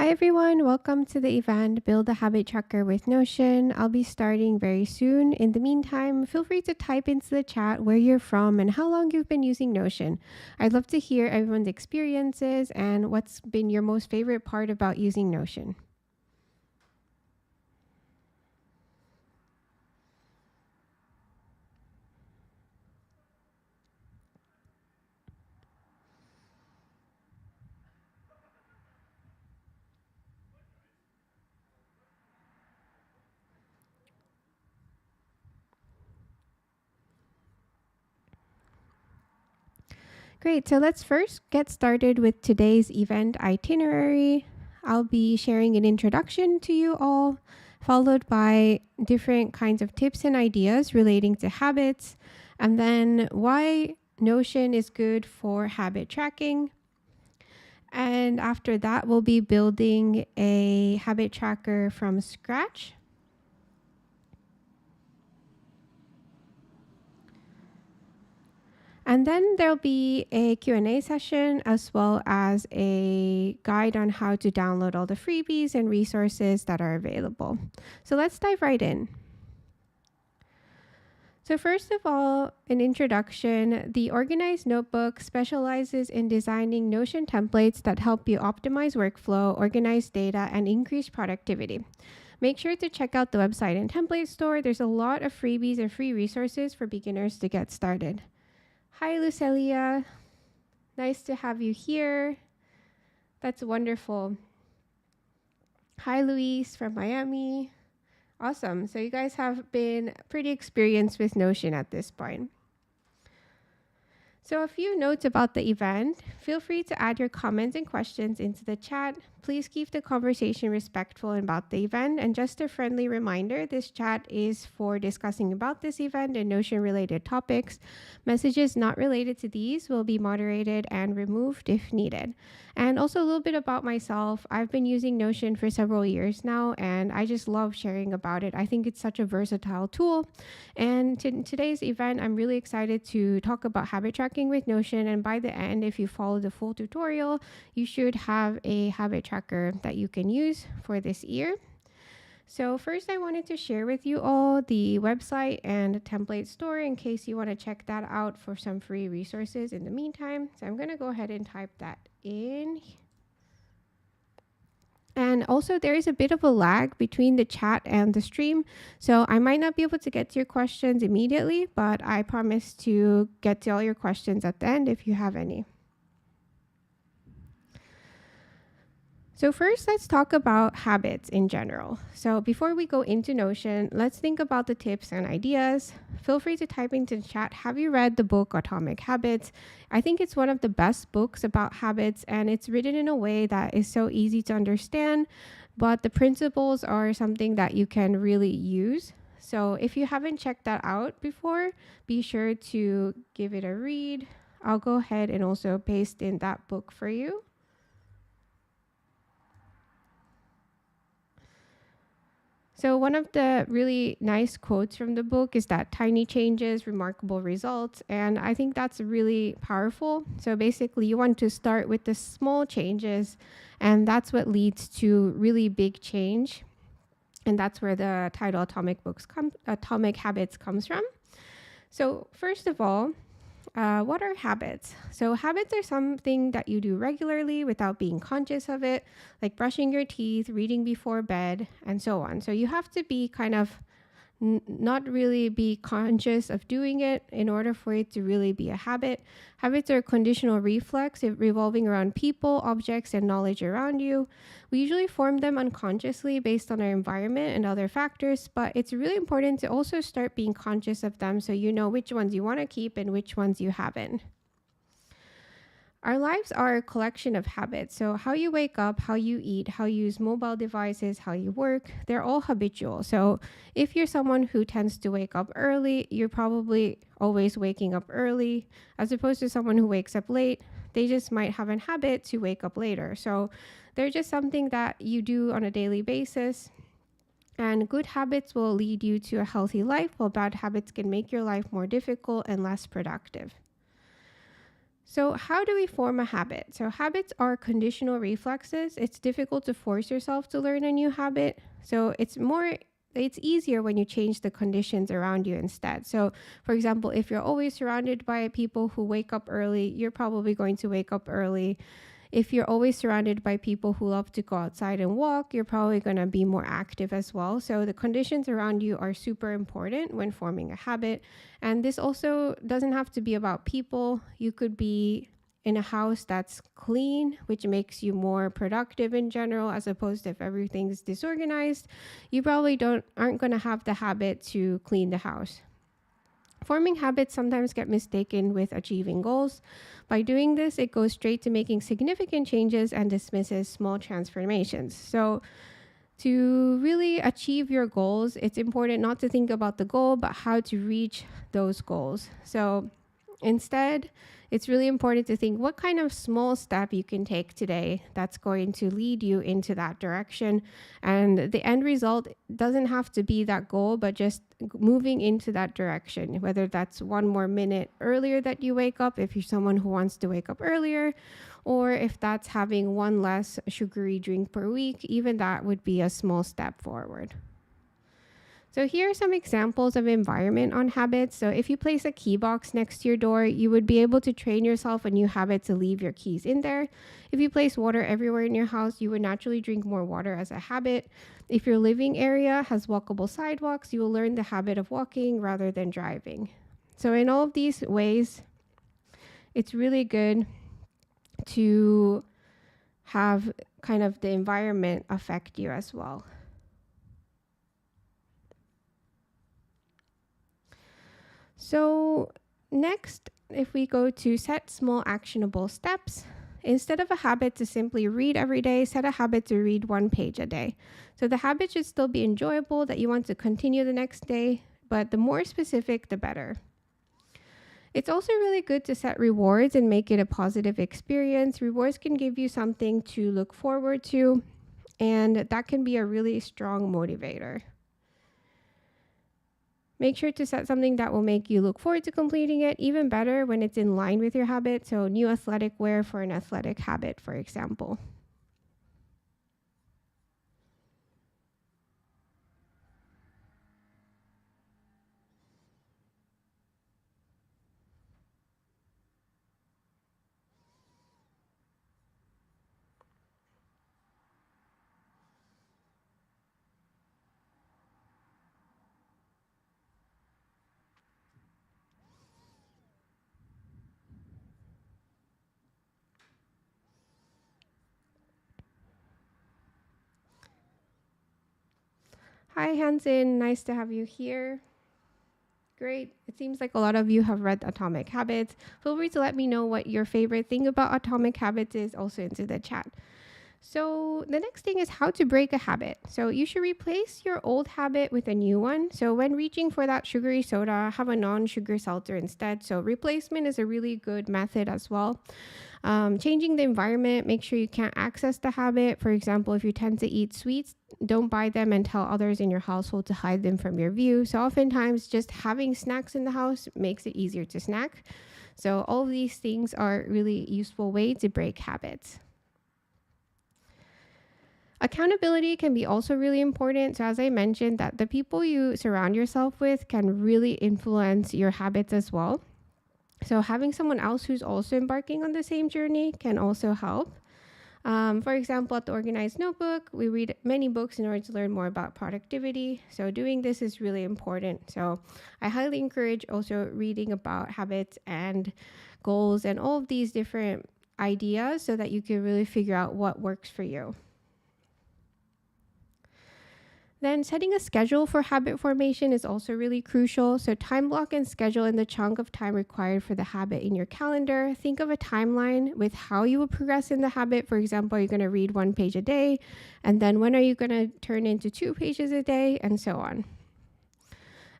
Hi everyone, welcome to the event Build a Habit Tracker with Notion. I'll be starting very soon. In the meantime, feel free to type into the chat where you're from and how long you've been using Notion. I'd love to hear everyone's experiences and what's been your most favorite part about using Notion. Great, so let's first get started with today's event itinerary. I'll be sharing an introduction to you all, followed by different kinds of tips and ideas relating to habits, and then why Notion is good for habit tracking. And after that, we'll be building a habit tracker from scratch. And then there'll be a Q&A session as well as a guide on how to download all the freebies and resources that are available. So let's dive right in. So first of all, an introduction. The Organized Notebook specializes in designing Notion templates that help you optimize workflow, organize data, and increase productivity. Make sure to check out the website and template store. There's a lot of freebies and free resources for beginners to get started. Hi, Lucelia. Nice to have you here. That's wonderful. Hi, Luis from Miami. Awesome. So you guys have been pretty experienced with Notion at this point. So a few notes about the event. Feel free to add your comments and questions into the chat. Please keep the conversation respectful about the event. And just a friendly reminder, this chat is for discussing about this event and Notion related topics. Messages not related to these will be moderated and removed if needed. And also a little bit about myself. I've been using Notion for several years now, and I just love sharing about it. I think it's such a versatile tool. And in today's event, I'm really excited to talk about habit tracking with Notion. And by the end, if you follow the full tutorial, you should have a habit tracker that you can use for this year. So first, I wanted to share with you all the website and template store in case you want to check that out for some free resources in the meantime. So I'm going to go ahead and type that in. And also there is a bit of a lag between the chat and the stream. So I might not be able to get to your questions immediately, but I promise to get to all your questions at the end if you have any. So first, let's talk about habits in general. So before we go into Notion, let's think about the tips and ideas. Feel free to type into the chat, have you read the book Atomic Habits? I think it's one of the best books about habits, and it's written in a way that is so easy to understand, but the principles are something that you can really use. So if you haven't checked that out before, be sure to give it a read. I'll go ahead and also paste in that book for you. So one of the really nice quotes from the book is that tiny changes, remarkable results. And I think that's really powerful. So basically you want to start with the small changes, and that's what leads to really big change. And that's where the title Atomic Habits comes from. So first of all, what are habits? So habits are something that you do regularly without being conscious of it, like brushing your teeth, reading before bed, and so on. So you have to be kind of not really be conscious of doing it in order for it to really be a habit. Habits are a conditional reflex revolving around people, objects, and knowledge around you. We usually form them unconsciously based on our environment and other factors, but it's really important to also start being conscious of them so you know which ones you want to keep and which ones you haven't. Our lives are a collection of habits. So how you wake up, how you eat, how you use mobile devices, how you work, they're all habitual. So if you're someone who tends to wake up early, you're probably always waking up early, as opposed to someone who wakes up late. They just might have a habit to wake up later. So they're just something that you do on a daily basis. And good habits will lead you to a healthy life, while bad habits can make your life more difficult and less productive. So how do we form a habit? So habits are conditional reflexes. It's difficult to force yourself to learn a new habit. So it's easier when you change the conditions around you instead. So for example, if you're always surrounded by people who wake up early, you're probably going to wake up early. If you're always surrounded by people who love to go outside and walk, you're probably going to be more active as well. So the conditions around you are super important when forming a habit. And this also doesn't have to be about people. You could be in a house that's clean, which makes you more productive in general, as opposed to if everything's disorganized, you probably aren't going to have the habit to clean the house. Forming habits sometimes get mistaken with achieving goals. By doing this, it goes straight to making significant changes and dismisses small transformations. So to really achieve your goals, it's important not to think about the goal, but how to reach those goals. So instead, it's really important to think what kind of small step you can take today that's going to lead you into that direction. And the end result doesn't have to be that goal, but just moving into that direction, whether that's one more minute earlier that you wake up, if you're someone who wants to wake up earlier, or if that's having one less sugary drink per week, even that would be a small step forward. So here are some examples of environment on habits. So if you place a key box next to your door, you would be able to train yourself a new habit to leave your keys in there. If you place water everywhere in your house, you would naturally drink more water as a habit. If your living area has walkable sidewalks, you will learn the habit of walking rather than driving. So in all of these ways, it's really good to have kind of the environment affect you as well. So next, if we go to set small actionable steps, instead of a habit to simply read every day, set a habit to read one page a day. So the habit should still be enjoyable, that you want to continue the next day, but the more specific, the better. It's also really good to set rewards and make it a positive experience. Rewards can give you something to look forward to, and that can be a really strong motivator. Make sure to set something that will make you look forward to completing it, even better when it's in line with your habit. So new athletic wear for an athletic habit, for example. Hi, Hansen. Nice to have you here. Great. It seems like a lot of you have read Atomic Habits. Feel free to let me know what your favorite thing about Atomic Habits is also into the chat. So the next thing is how to break a habit. So you should replace your old habit with a new one. So when reaching for that sugary soda, have a non-sugar seltzer instead. So replacement is a really good method as well. Changing the environment, make sure you can't access the habit. For example, if you tend to eat sweets, don't buy them and tell others in your household to hide them from your view. So oftentimes just having snacks in the house makes it easier to snack. So all of these things are really useful way to break habits. Accountability can be also really important. So as I mentioned, that the people you surround yourself with can really influence your habits as well. So having someone else who's also embarking on the same journey can also help. For example, at the Organized Notebook, we read many books in order to learn more about productivity. So doing this is really important. So I highly encourage also reading about habits and goals and all of these different ideas so that you can really figure out what works for you. Then setting a schedule for habit formation is also really crucial. So time block and schedule in the chunk of time required for the habit in your calendar. Think of a timeline with how you will progress in the habit. For example, are you going to read one page a day? And then when are you going to turn into 2 pages a day? And so on.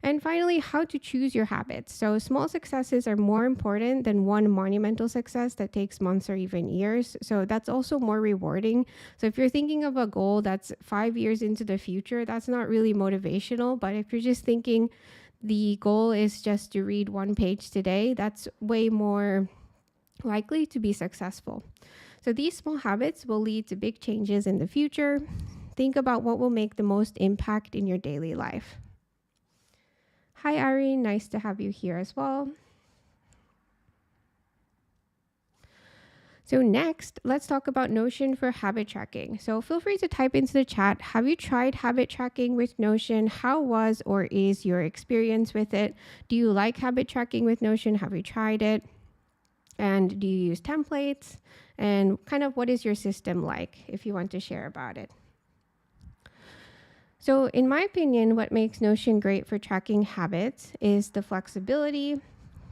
And finally, how to choose your habits. So small successes are more important than one monumental success that takes months or even years. So that's also more rewarding. So if you're thinking of a goal that's 5 years into the future, that's not really motivational. But if you're just thinking the goal is just to read one page today, that's way more likely to be successful. So these small habits will lead to big changes in the future. Think about what will make the most impact in your daily life. Hi, Irene. Nice to have you here as well. So next, let's talk about Notion for habit tracking. So feel free to type into the chat, have you tried habit tracking with Notion? How was or is your experience with it? Do you like habit tracking with Notion? Have you tried it? And do you use templates? And kind of what is your system like, if you want to share about it? So in my opinion, what makes Notion great for tracking habits is the flexibility.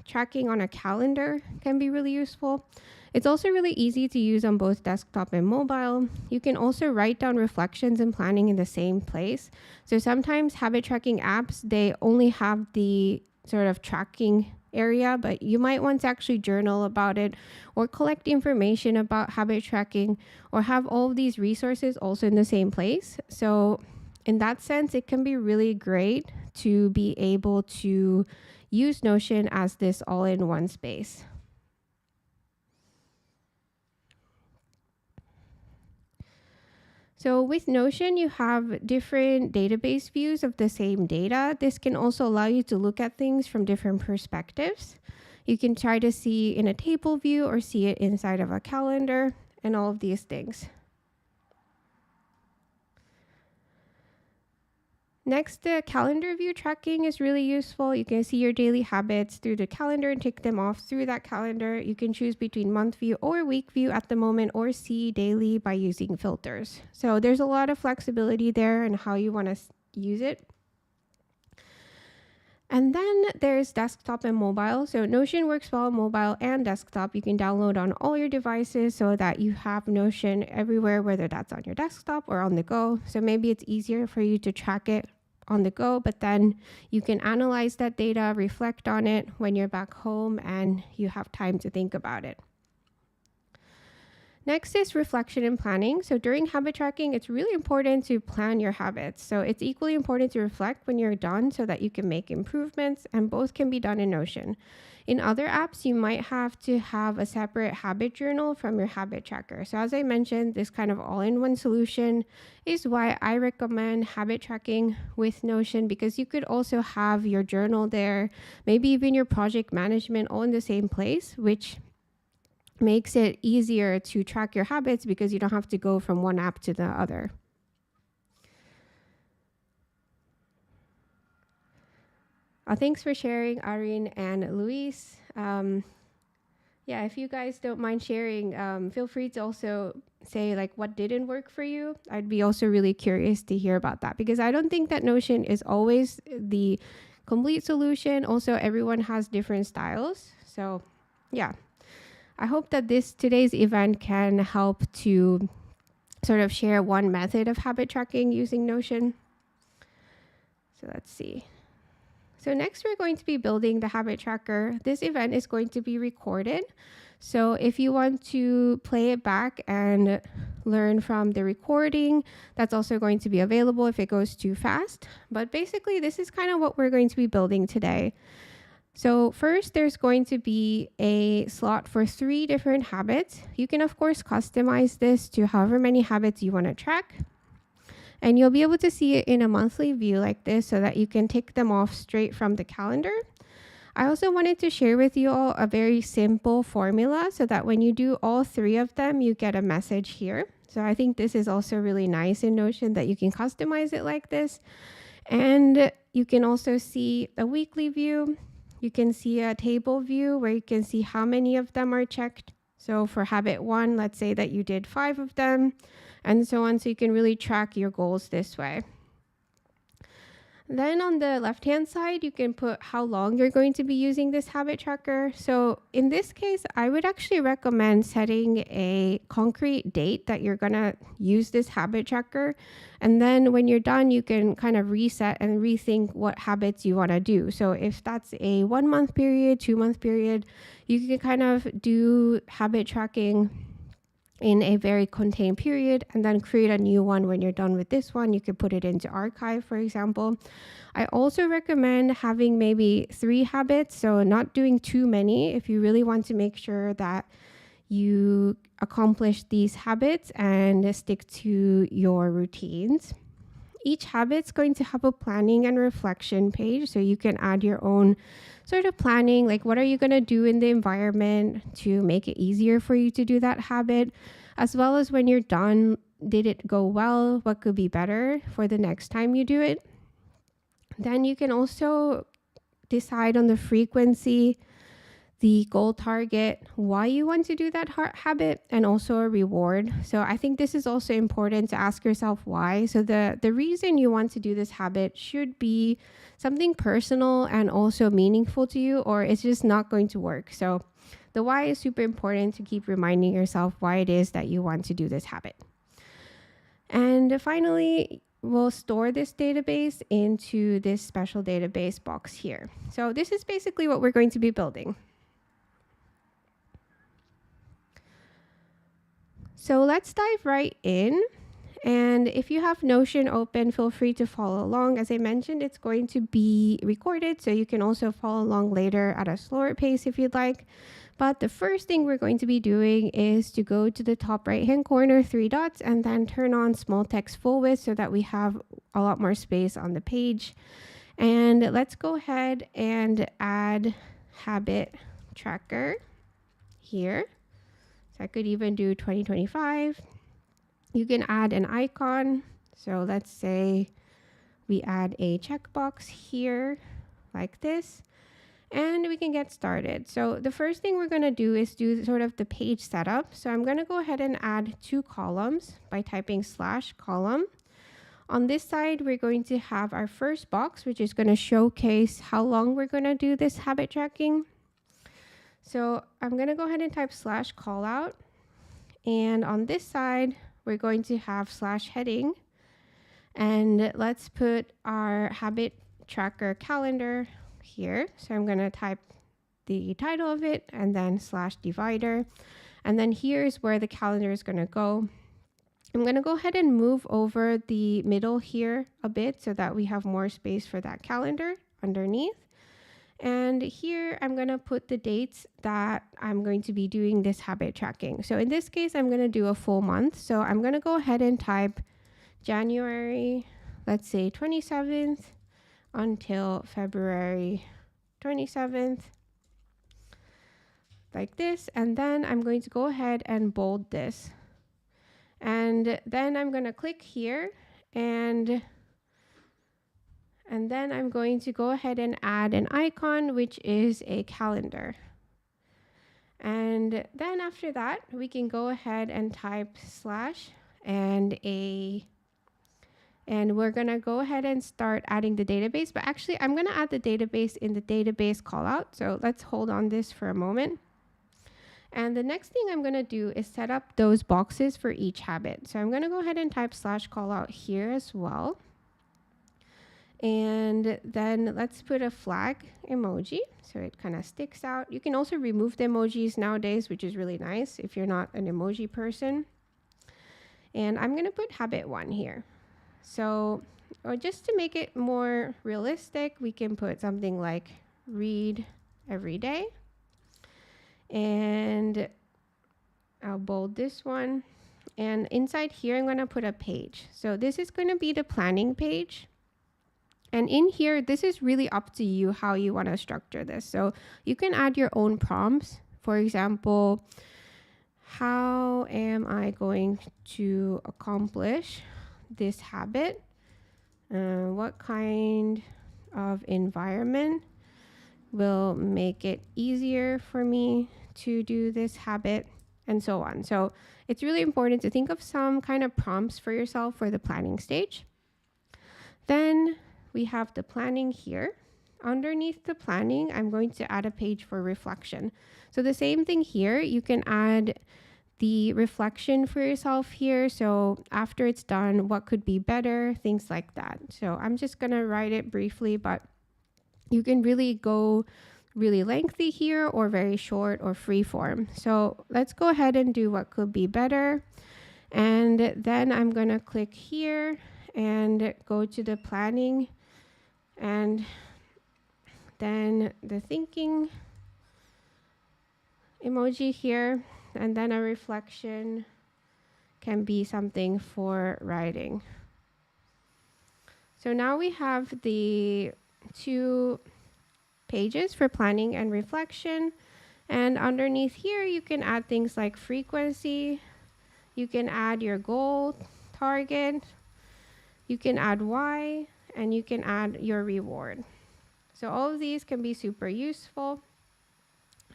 Tracking on a calendar can be really useful. It's also really easy to use on both desktop and mobile. You can also write down reflections and planning in the same place. So sometimes habit tracking apps, they only have the sort of tracking area, but you might want to actually journal about it or collect information about habit tracking or have all of these resources also in the same place. So in that sense, it can be really great to be able to use Notion as this all-in-one space. So with Notion, you have different database views of the same data. This can also allow you to look at things from different perspectives. You can try to see in a table view or see it inside of a calendar and all of these things. Next, the calendar view tracking is really useful. You can see your daily habits through the calendar and tick them off through that calendar. You can choose between month view or week view at the moment or see daily by using filters. So there's a lot of flexibility there and how you want to use it. And then there's desktop and mobile. So Notion works well on mobile and desktop. You can download on all your devices so that you have Notion everywhere, whether that's on your desktop or on the go. So maybe it's easier for you to track it on the go, but then you can analyze that data, reflect on it when you're back home and you have time to think about it. Next is reflection and planning. So during habit tracking, it's really important to plan your habits. So it's equally important to reflect when you're done so that you can make improvements, and both can be done in Notion. In other apps, you might have to have a separate habit journal from your habit tracker. So as I mentioned, this kind of all-in-one solution is why I recommend habit tracking with Notion, because you could also have your journal there, maybe even your project management all in the same place, which makes it easier to track your habits because you don't have to go from one app to the other. Thanks for sharing, Irene and Luis. Yeah, if you guys don't mind sharing, feel free to also say like what didn't work for you. I'd be also really curious to hear about that, because I don't think that Notion is always the complete solution. Also, everyone has different styles. So yeah, I hope that today's event can help to sort of share one method of habit tracking using Notion. So let's see. So next, we're going to be building the habit tracker. This event is going to be recorded. So if you want to play it back and learn from the recording, that's also going to be available if it goes too fast. But basically, this is kind of what we're going to be building today. So first, there's going to be a slot for 3 different habits. You can, of course, customize this to however many habits you want to track. And you'll be able to see it in a monthly view like this so that you can tick them off straight from the calendar. I also wanted to share with you all a very simple formula so that when you do all 3 of them, you get a message here. So I think this is also really nice in Notion that you can customize it like this. And you can also see a weekly view. You can see a table view where you can see how many of them are checked. So for habit 1, let's say that you did 5 of them, and so on. So you can really track your goals this way. Then on the left-hand side, you can put how long you're going to be using this habit tracker. So in this case, I would actually recommend setting a concrete date that you're going to use this habit tracker. And then when you're done, you can kind of reset and rethink what habits you want to do. So if that's a 1-month period, 2-month period, you can kind of do habit tracking in a very contained period and then create a new one when you're done with this one. You could put it into archive, for example. I also recommend having maybe 3 habits, so not doing too many if you really want to make sure that you accomplish these habits and stick to your routines. Each habit's going to have a planning and reflection page, so you can add your own sort of planning, like what are you going to do in the environment to make it easier for you to do that habit, as well as when you're done, did it go well? What could be better for the next time you do it? Then you can also decide on the frequency, the goal target, why you want to do that habit, and also a reward. So I think this is also important to ask yourself why. So the reason you want to do this habit should be something personal and also meaningful to you, or it's just not going to work. So the why is super important, to keep reminding yourself why it is that you want to do this habit. And finally, we'll store this database into this special database box here. So this is basically what we're going to be building. So let's dive right in. And if you have Notion open, feel free to follow along. As I mentioned, it's going to be recorded, so you can also follow along later at a slower pace if you'd like. But the first thing we're going to be doing is to go to the top right-hand corner, 3 dots, and then turn on small text full width so that we have a lot more space on the page. And let's go ahead and add habit tracker here. So I could even do 2025. You can add an icon. So let's say we add a checkbox here like this. And we can get started. So the first thing we're going to do is do sort of the page setup. So I'm going to go ahead and add 2 columns by typing /column. On this side, we're going to have our first box, which is going to showcase how long we're going to do this habit tracking. So I'm going to go ahead and type /callout. And on this side, we're going to have /heading. And let's put our habit tracker calendar here. So I'm going to type the title of it and then /divider. And then here's where the calendar is going to go. I'm going to go ahead and move over the middle here a bit so that we have more space for that calendar underneath. And here I'm going to put the dates that I'm going to be doing this habit tracking. So in this case, I'm going to do a full month. So I'm going to go ahead and type January, let's say 27th until February 27th, like this. And then I'm going to go ahead and bold this. And then I'm going to click here and then I'm going to go ahead and add an icon, which is a calendar. And then after that, we can go ahead and type / and we're going to go ahead and start adding the database. But actually, I'm going to add the database in the database callout. So let's hold on this for a moment. And the next thing I'm going to do is set up those boxes for each habit. So I'm going to go ahead and type /callout here as well. And then let's put a flag emoji so it kind of sticks out. You can also remove the emojis nowadays, which is really nice if you're not an emoji person. And I'm going to put habit 1 here. So, or just to make it more realistic, we can put something like read every day. And I'll bold this one. And inside here, I'm going to put a page. So this is going to be the planning page. And in here, this is really up to you how you want to structure this. So you can add your own prompts. For example, how am I going to accomplish this habit? What kind of environment will make it easier for me to do this habit, and so on. So it's really important to think of some kind of prompts for yourself for the planning stage. Then we have the planning here. Underneath the planning, I'm going to add a page for reflection. So the same thing here, you can add the reflection for yourself here. So after it's done, what could be better, things like that. So I'm just going to write it briefly, but you can really go really lengthy here or very short or free form. So let's go ahead and do what could be better. And then I'm going to click here and go to the planning and then the thinking emoji here, and then a reflection can be something for writing. So now we have the 2 pages for planning and reflection, and underneath here you can add things like frequency, you can add your goal, target, you can add why, and you can add your reward. So all of these can be super useful.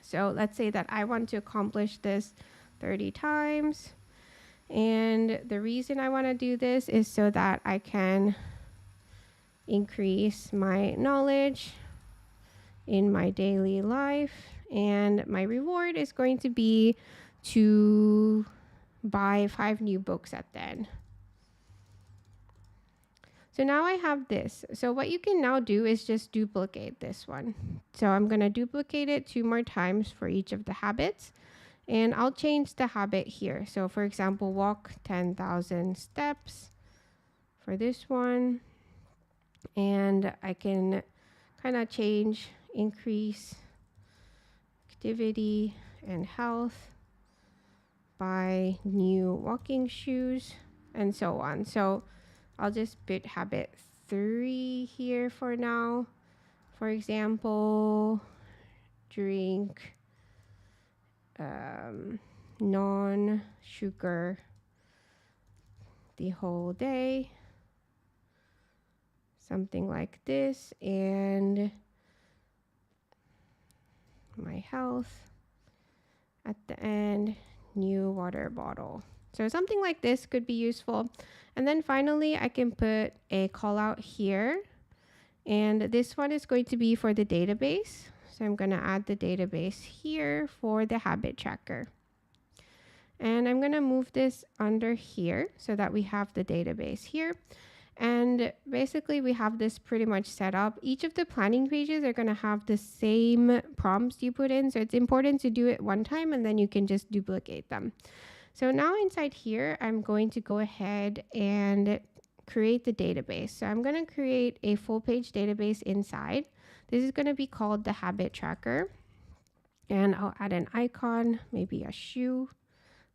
So let's say that I want to accomplish this 30 times. And the reason I want to do this is so that I can increase my knowledge in my daily life. And my reward is going to be to buy 5 new books at the end. So now I have this. So what you can now do is just duplicate this one. So I'm going to duplicate it 2 more times for each of the habits. And I'll change the habit here. So for example, walk 10,000 steps for this one. And I can kind of change, increase activity and health, buy new walking shoes, and so on. So I'll just put habit 3 here for now. For example, drink non-sugar the whole day, something like this. And my health at the end, new water bottle. So something like this could be useful. And then finally, I can put a call out here. And this one is going to be for the database. So I'm going to add the database here for the habit tracker. And I'm going to move this under here so that we have the database here. And basically, we have this pretty much set up. Each of the planning pages are going to have the same prompts you put in. So it's important to do it one time and then you can just duplicate them. So now inside here, I'm going to go ahead and create the database. So I'm going to create a full page database inside. This is going to be called the habit tracker. And I'll add an icon, maybe a shoe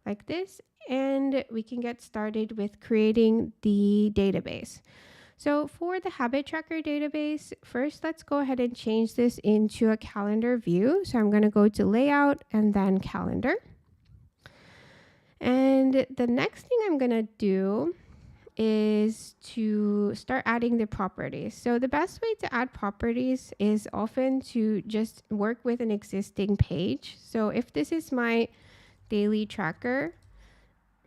like this. And we can get started with creating the database. So for the habit tracker database, first let's go ahead and change this into a calendar view. So I'm going to go to layout and then calendar. And the next thing I'm going to do is to start adding the properties. So the best way to add properties is often to just work with an existing page. So if this is my daily tracker,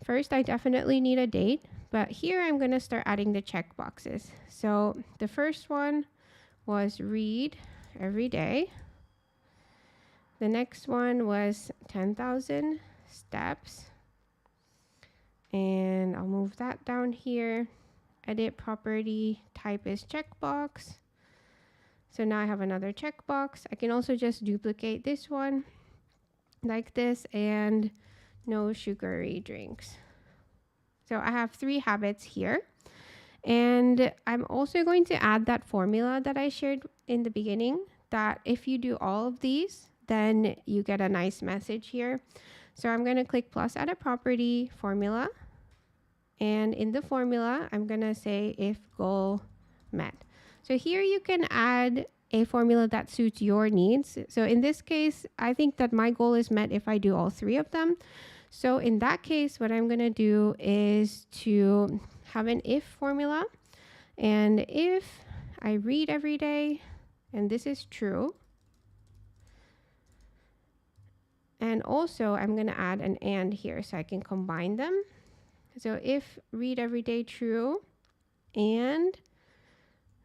first I definitely need a date, but here I'm going to start adding the checkboxes. So the first one was read every day. The next one was 10,000 steps. And I'll move that down here. Edit property type is checkbox. So now I have another checkbox. I can also just duplicate this one like this, and no sugary drinks. So I have 3 habits here. And I'm also going to add that formula that I shared in the beginning, that if you do all of these, then you get a nice message here. So I'm going to click plus add a property formula. And in the formula, I'm going to say if goal met. So here you can add a formula that suits your needs. So in this case, I think that my goal is met if I do all 3 of them. So in that case, what I'm going to do is to have an if formula. And if I read every day, and this is true. And also, I'm going to add an and here so I can combine them. So if read every day true, and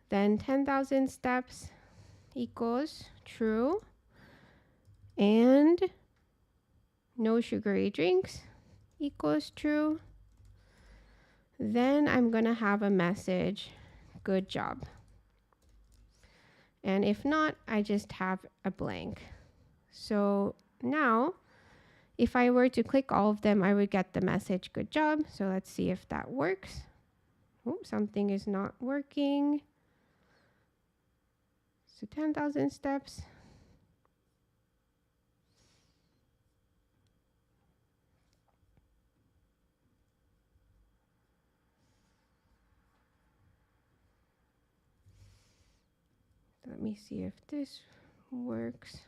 then 10,000 steps equals true, and no sugary drinks equals true, then I'm going to have a message, good job. And if not, I just have a blank. So now, if I were to click all of them, I would get the message, good job. So let's see if that works. Oh, something is not working. So 10,000 steps. Let me see if this works.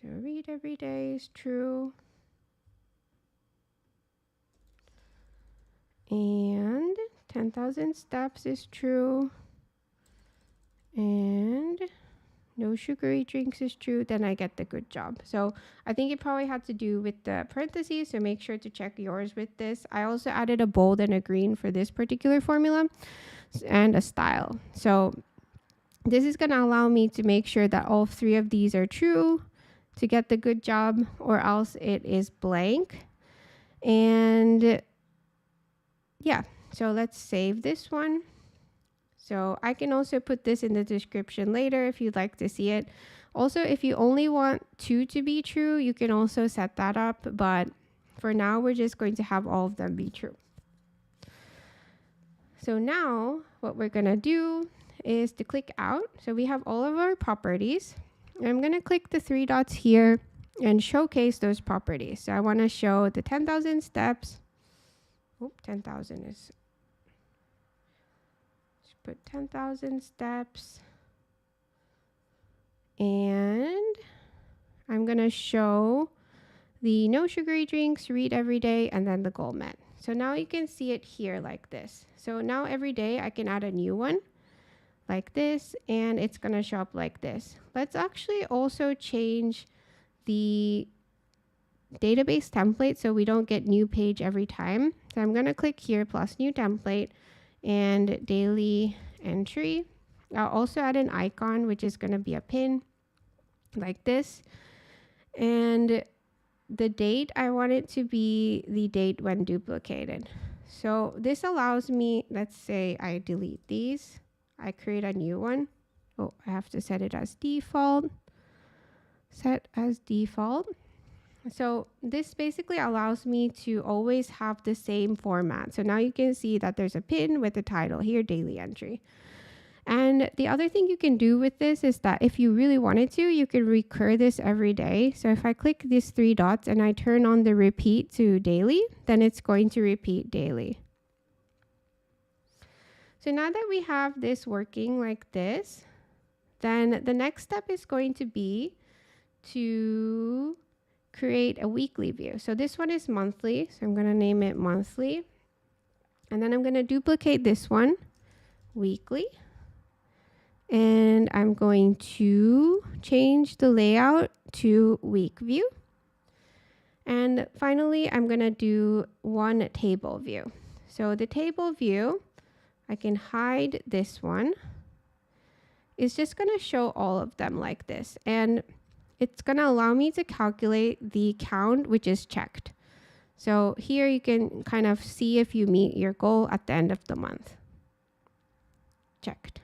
So read every day is true. And 10,000 steps is true. And no sugary drinks is true. Then I get the good job. So I think it probably had to do with the parentheses. So make sure to check yours with this. I also added a bold and a green for this particular formula and a style. So this is going to allow me to make sure that all three of these are true to get the good job, or else it is blank. And yeah, so let's save this one. So I can also put this in the description later if you'd like to see it. Also, if you only want 2 to be true, you can also set that up. But for now, we're just going to have all of them be true. So now what we're going to do is to click out. So we have all of our properties. I'm going to click the 3 dots here and showcase those properties. So I want to show the 10,000 steps. Oh, 10,000 is, just put 10,000 steps. And I'm going to show the no sugary drinks, read every day, and then the goal met. So now you can see it here like this. So now every day I can add a new one like this, and it's going to show up like this. Let's actually also change the database template so we don't get new page every time. So I'm going to click here plus new template and daily entry. I'll also add an icon, which is going to be a pin like this. And the date, I want it to be the date when duplicated. So this allows me, let's say I delete these. I create a new one. Oh, I have to set it as default. Set as default. So this basically allows me to always have the same format. So now you can see that there's a pin with the title here, daily entry. And the other thing you can do with this is that if you really wanted to, you can recur this every day. So if I click these 3 dots and I turn on the repeat to daily, then it's going to repeat daily. So now that we have this working like this, then the next step is going to be to create a weekly view. So this one is monthly. So I'm going to name it monthly. And then I'm going to duplicate this one, weekly. And I'm going to change the layout to week view. And finally, I'm going to do one table view. So the table view, I can hide this one. It's just going to show all of them like this. And it's going to allow me to calculate the count, which is checked. So here you can kind of see if you meet your goal at the end of the month. Checked.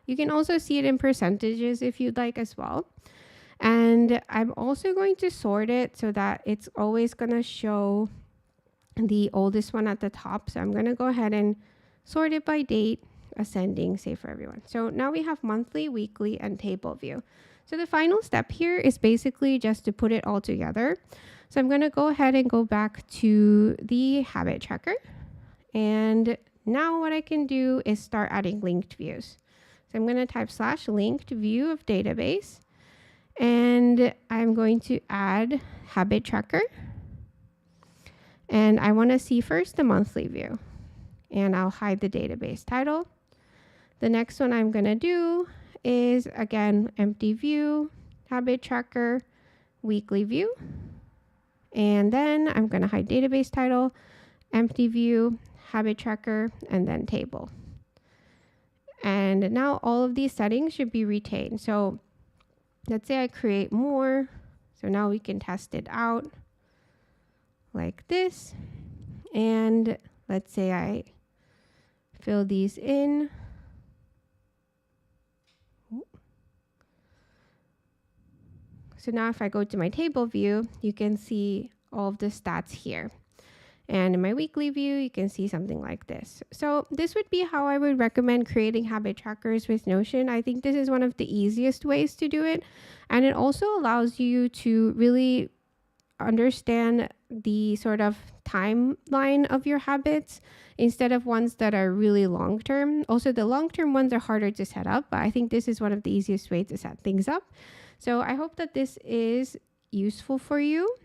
You can also see it in percentages if you'd like as well. And I'm also going to sort it so that it's always going to show the oldest one at the top. So I'm going to go ahead and sort it by date, ascending, save for everyone. So now we have monthly, weekly, and table view. So the final step here is basically just to put it all together. So I'm going to go ahead and go back to the habit tracker. And now what I can do is start adding linked views. So I'm going to type /linked view of database. And I'm going to add habit tracker. And I want to see first the monthly view. And I'll hide the database title. The next one I'm going to do is, again, empty view, habit tracker, weekly view. And then I'm going to hide database title, empty view, habit tracker, and then table. And now all of these settings should be retained. So let's say I create more. So now we can test it out like this. And let's say I fill these in. So now if I go to my table view, you can see all of the stats here. And in my weekly view, you can see something like this. So this would be how I would recommend creating habit trackers with Notion. I think this is one of the easiest ways to do it. And it also allows you to really understand the sort of timeline of your habits instead of ones that are really long term. Also, the long term ones are harder to set up, but I think this is one of the easiest ways to set things up. So I hope that this is useful for you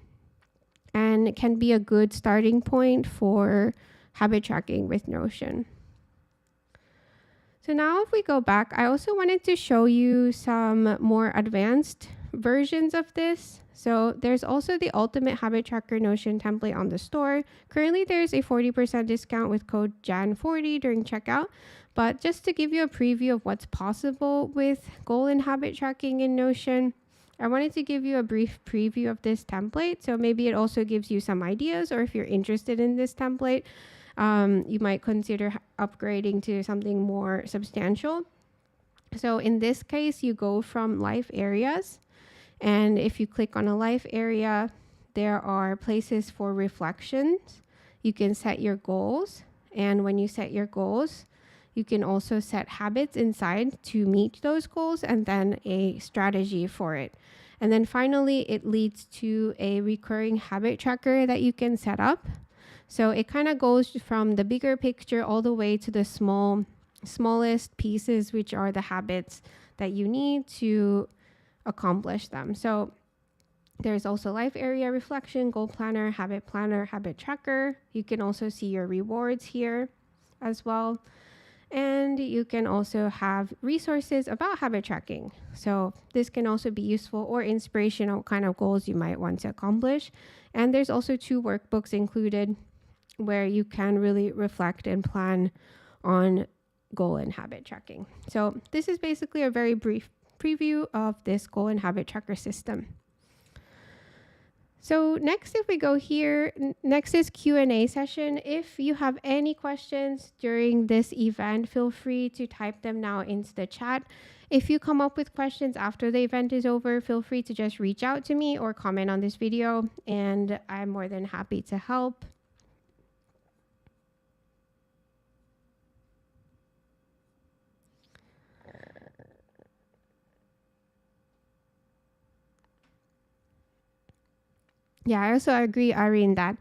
and it can be a good starting point for habit tracking with Notion. So now if we go back, I also wanted to show you some more advanced versions of this. So there's also the Ultimate Habit Tracker Notion template on the store. Currently, there's a 40% discount with code JAN40 during checkout. But just to give you a preview of what's possible with goal and habit tracking in Notion, I wanted to give you a brief preview of this template. So maybe it also gives you some ideas, or if you're interested in this template, you might consider upgrading to something more substantial. So in this case, you go from life areas. And if you click on a life area, there are places for reflections. You can set your goals. And when you set your goals, you can also set habits inside to meet those goals and then a strategy for it. And then finally, it leads to a recurring habit tracker that you can set up. So it kind of goes from the bigger picture all the way to the smallest pieces, which are the habits that you need to accomplish them. So there's also life area, reflection, goal planner, habit tracker. You can also see your rewards here as well. And you can also have resources about habit tracking. So this can also be useful or inspirational kind of goals you might want to accomplish. And there's also 2 workbooks included where you can really reflect and plan on goal and habit tracking. So this is basically a very brief preview of this goal and habit tracker system. So next, if we go here, next is Q&A session. If you have any questions during this event, feel free to type them now into the chat. If you come up with questions after the event is over, feel free to just reach out to me or comment on this video, and I'm more than happy to help. Yeah, I also agree, Irene, that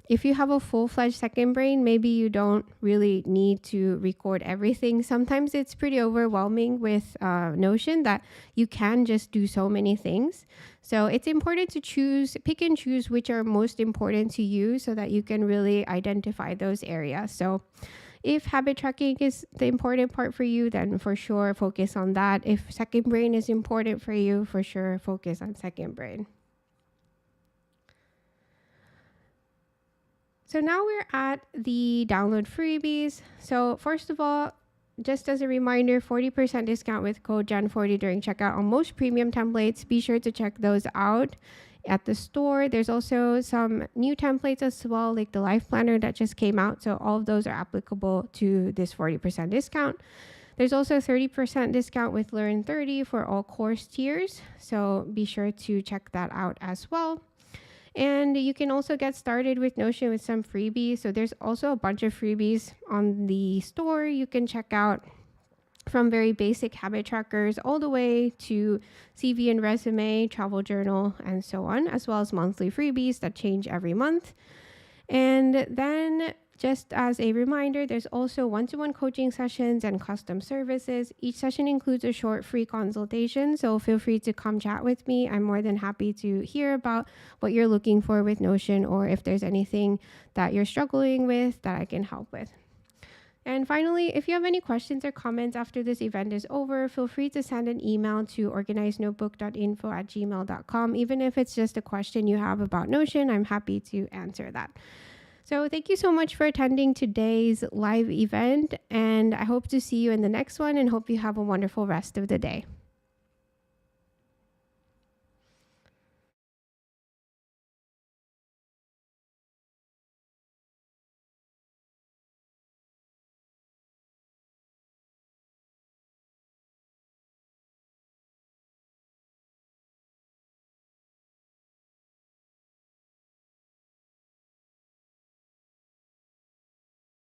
if you have a full-fledged second brain, maybe you don't really need to record everything. Sometimes it's pretty overwhelming with Notion that you can just do so many things. So it's important to pick and choose which are most important to you so that you can really identify those areas. So if habit tracking is the important part for you, then for sure focus on that. If second brain is important for you, for sure focus on second brain. So now we're at the download freebies. So first of all, just as a reminder, 40% discount with code JAN40 during checkout on most premium templates. Be sure to check those out at the store. There's also some new templates as well, like the life planner that just came out. So all of those are applicable to this 40% discount. There's also a 30% discount with Learn 30 for all course tiers. So be sure to check that out as well. And you can also get started with Notion with some freebies. So there's also a bunch of freebies on the store you can check out, from very basic habit trackers all the way to CV and resume, travel journal, and so on, as well as monthly freebies that change every month. And then just as a reminder, there's also one-to-one coaching sessions and custom services. Each session includes a short free consultation, so feel free to come chat with me. I'm more than happy to hear about what you're looking for with Notion, or if there's anything that you're struggling with that I can help with. And finally, if you have any questions or comments after this event is over, feel free to send an email to organizednotebook.info@gmail.com. Even if it's just a question you have about Notion, I'm happy to answer that. So thank you so much for attending today's live event, and I hope to see you in the next one and hope you have a wonderful rest of the day.